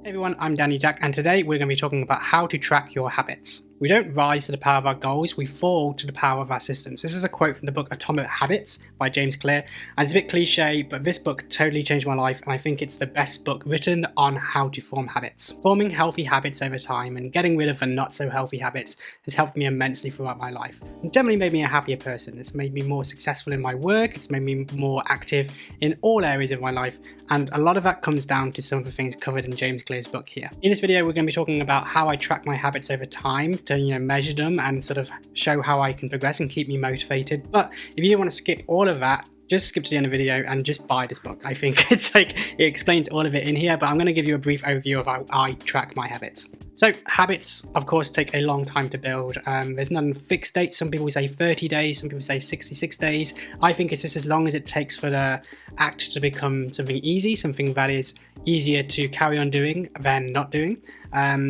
Hey everyone, I'm Danny Jack, and today we're going to be talking about how to track your habits. We don't rise to the power of our goals, we fall to the power of our systems. This is a quote from the book Atomic Habits by James Clear, and it's a bit cliche, but this book totally changed my life, and I think it's the best book written on how to form habits. Forming healthy habits over time and getting rid of the not so healthy habits has helped me immensely throughout my life. It generally made me a happier person. It's made me more successful in my work, it's made me more active in all areas of my life, and a lot of that comes down to some of the things covered in James Clear's book here. In this video, we're going to be talking about how I track my habits over time to measure them and sort of show how I can progress and keep me motivated. But if you don't want to skip all of that, just skip to the end of the video and just buy this book. I think it explains all of it in here, but I'm going to give you a brief overview of how I track my habits. So habits, of course, take a long time to build. There's none fixed date. Some people say 30 days, some people say 66 days. I think it's just as long as it takes for the act to become something easy, something that is easier to carry on doing than not doing.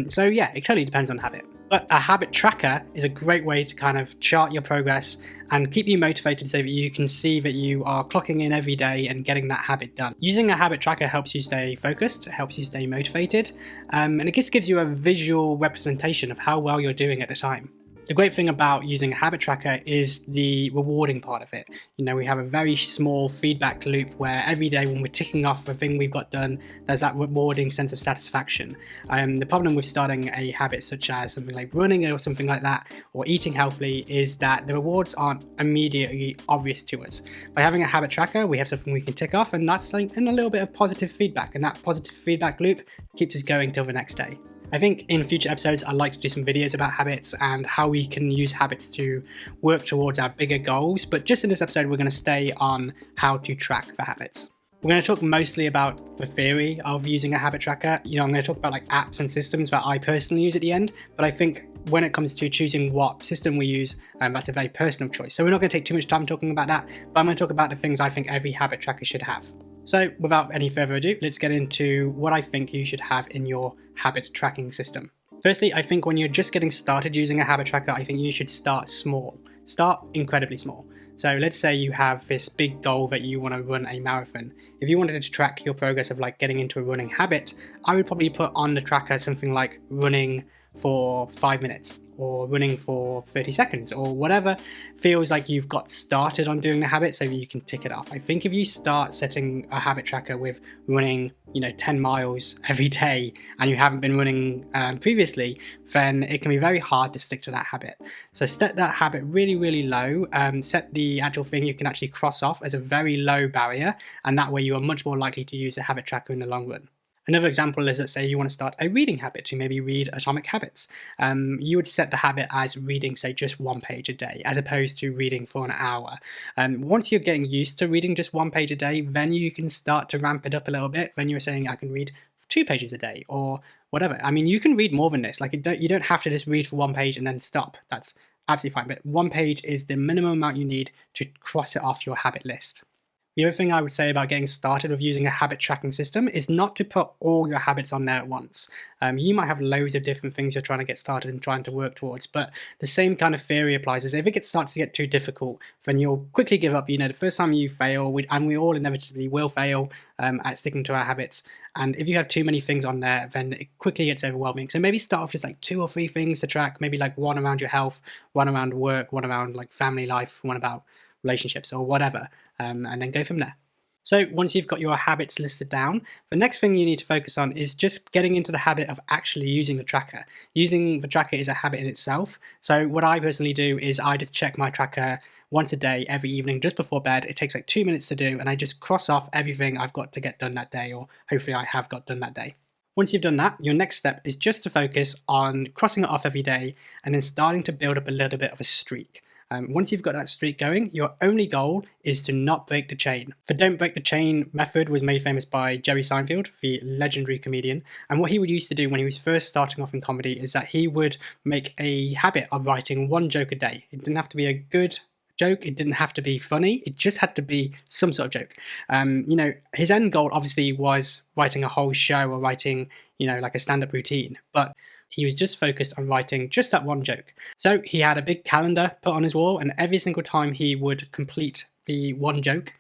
So yeah, it totally depends on habit. But a habit tracker is a great way to kind of chart your progress and keep you motivated so that you can see that you are clocking in every day and getting that habit done. Using a habit tracker helps you stay focused, it helps you stay motivated, and it just gives you a visual representation of how well you're doing at the time. The great thing about using a habit tracker is the rewarding part of it. We have a very small feedback loop where every day when we're ticking off the thing we've got done, there's that rewarding sense of satisfaction. The problem with starting a habit such as something like running or something like that, or eating healthily, is that the rewards aren't immediately obvious to us. By having a habit tracker, we have something we can tick off, and that's like in a little bit of positive feedback, and that positive feedback loop keeps us going till the next day. I think in future episodes, I'd like to do some videos about habits and how we can use habits to work towards our bigger goals. But just in this episode, we're going to stay on how to track the habits. We're going to talk mostly about the theory of using a habit tracker. I'm going to talk about like apps and systems that I personally use at the end. But I think when it comes to choosing what system we use, that's a very personal choice. So we're not going to take too much time talking about that. But I'm going to talk about the things I think every habit tracker should have. So without any further ado, let's get into what I think you should have in your habit tracking system. Firstly, I think when you're just getting started using a habit tracker, I think you should start small. Start incredibly small. So let's say you have this big goal that you want to run a marathon. If you wanted to track your progress of like getting into a running habit, I would probably put on the tracker something like running for 5 minutes or running for 30 seconds or whatever feels like you've got started on doing the habit so that you can tick it off. I think if you start setting a habit tracker with running 10 miles every day and you haven't been running previously, then it can be very hard to stick to that habit. So set that habit really, really low. Set the actual thing you can actually cross off as a very low barrier, and that way you are much more likely to use a habit tracker in the long run. Another example is, let's say you want to start a reading habit to maybe read Atomic Habits. You would set the habit as reading, say, just 1 page a day, as opposed to reading for an hour. Once you're getting used to reading just 1 page a day, then you can start to ramp it up a little bit. Then you're saying, I can read 2 pages a day or whatever. I mean, you can read more than this. Like, you don't have to just read for 1 page and then stop. That's absolutely fine. But 1 page is the minimum amount you need to cross it off your habit list. The other thing I would say about getting started with using a habit tracking system is not to put all your habits on there at once. You might have loads of different things you're trying to get started and trying to work towards, but the same kind of theory applies. As if it starts to get too difficult, then you'll quickly give up. The first time you fail, and we all inevitably will fail at sticking to our habits. And if you have too many things on there, then it quickly gets overwhelming. So maybe start off with like 2 or 3 things to track, maybe like one around your health, one around work, one around like family life, one about relationships or whatever, and then go from there. So once you've got your habits listed down, the next thing you need to focus on is just getting into the habit of actually using the tracker. Using the tracker is a habit in itself. So what I personally do is I just check my tracker once a day, every evening, just before bed. It takes like 2 minutes to do, and I just cross off everything I've got to get done that day, or hopefully I have got done that day. Once you've done that, your next step is just to focus on crossing it off every day and then starting to build up a little bit of a streak. Once you've got that streak going, your only goal is to not break the chain. The don't break the chain method was made famous by Jerry Seinfeld, the legendary comedian. And what he would used to do when he was first starting off in comedy is that he would make a habit of writing 1 joke a day. It didn't have to be a good joke, it didn't have to be funny, it just had to be some sort of joke. His end goal obviously was writing a whole show or writing, like a stand-up routine. But he was just focused on writing just that 1 joke. So he had a big calendar put on his wall, and every single time he would complete the 1 joke,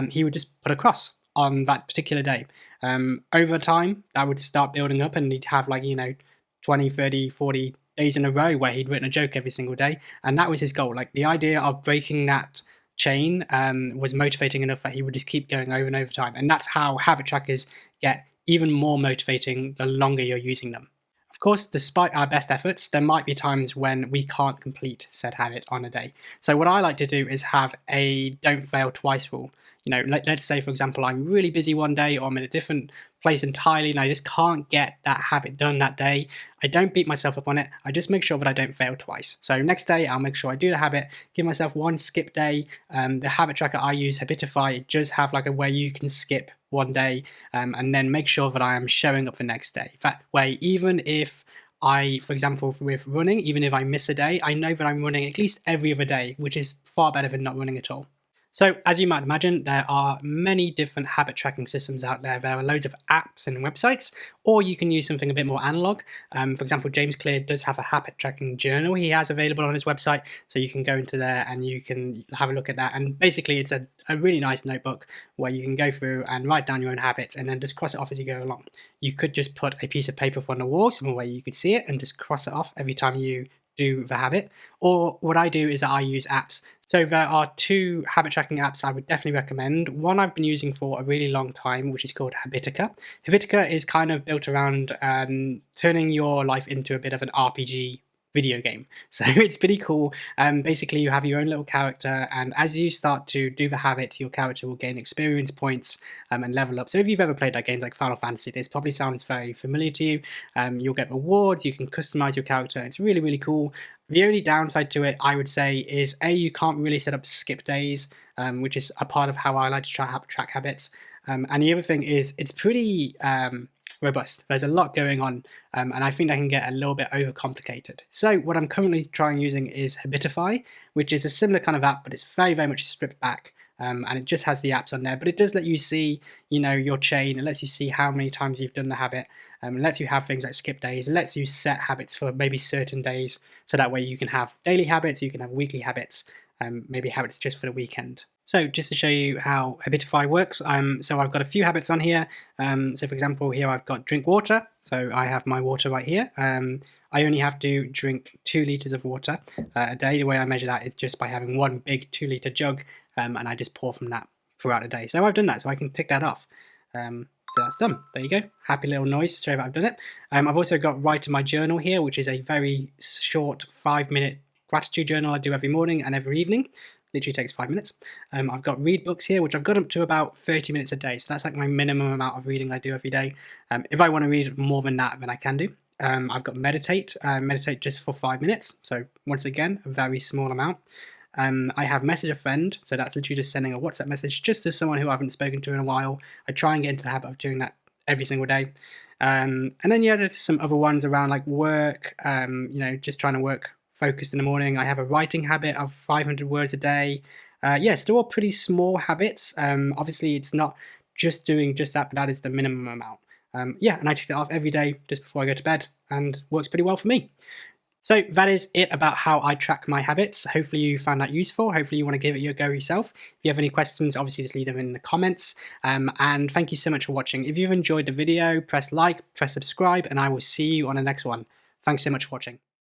he would just put a cross on that particular day. Over time, that would start building up, and he'd have 20, 30, 40 days in a row where he'd written a joke every single day. And that was his goal. Like the idea of breaking that chain was motivating enough that he would just keep going over and over time. And that's how habit trackers get even more motivating the longer you're using them. Of course, despite our best efforts, there might be times when we can't complete said habit on a day. So what I like to do is have a don't fail twice rule. Let's say, for example, I'm really busy one day, or I'm in a different place entirely and I just can't get that habit done that day. I don't beat myself up on it. I just make sure that I don't fail twice. So next day, I'll make sure I do the habit, give myself one skip day. The habit tracker I use, Habitify, it does have a way you can skip one day and then make sure that I am showing up the next day. That way, even if for example, with running, even if I miss a day, I know that I'm running at least every other day, which is far better than not running at all. So as you might imagine, there are many different habit tracking systems out there. There are loads of apps and websites, or you can use something a bit more analog. For example, James Clear does have a habit tracking journal he has available on his website. So you can go into there and you can have a look at that. And basically it's a really nice notebook where you can go through and write down your own habits and then just cross it off as you go along. You could just put a piece of paper up on the wall somewhere where you could see it and just cross it off every time you do the habit. Or what I do is I use apps. So there are two habit tracking apps I would definitely recommend. One I've been using for a really long time, which is called Habitica. Habitica is kind of built around turning your life into a bit of an RPG video game. So it's pretty cool. Basically, you have your own little character, and as you start to do the habits, your character will gain experience points and level up. So if you've ever played games like Final Fantasy, this probably sounds very familiar to you. You'll get rewards, you can customize your character. It's really, really cool. The only downside to it, I would say, is you can't really set up skip days, which is a part of how I like to track habits. And the other thing is it's pretty robust. There's a lot going on, and I think that can get a little bit overcomplicated. So what I'm currently trying using is Habitify, which is a similar kind of app, but it's very, very much stripped back. And it just has the apps on there, but it does let you see, your chain. It lets you see how many times you've done the habit. It lets you have things like skip days. It lets you set habits for maybe certain days, so that way you can have daily habits, you can have weekly habits, maybe habits just for the weekend. So just to show you how Habitify works, so I've got a few habits on here. So for example, here I've got drink water. So I have my water right here. I only have to drink 2 liters of water a day. The way I measure that is just by having one big 2-liter jug, and I just pour from that throughout the day. So I've done that, so I can tick that off. So that's done. There you go. Happy little noise to show that I've done it. I've also got write in my journal here, which is a very short 5-minute gratitude journal I do every morning and every evening. Literally takes 5 minutes. I've got read books here, which I've got up to about 30 minutes a day. So that's my minimum amount of reading I do every day. If I want to read more than that, then I can do. I've got meditate just for 5 minutes. So once again, a very small amount. I have message a friend. So that's literally just sending a WhatsApp message just to someone who I haven't spoken to in a while. I try and get into the habit of doing that every single day. And then, there's some other ones around work, just trying to work focused in the morning. I have a writing habit of 500 words a day. Yes, they're all pretty small habits. Obviously, it's not just doing just that, but that is the minimum amount. And I tick it off every day just before I go to bed, and works pretty well for me. So that is it about how I track my habits. Hopefully you found that useful. Hopefully you want to give it a go yourself. If you have any questions, obviously just leave them in the comments. And thank you so much for watching. If you've enjoyed the video, press like, press subscribe, and I will see you on the next one. Thanks so much for watching.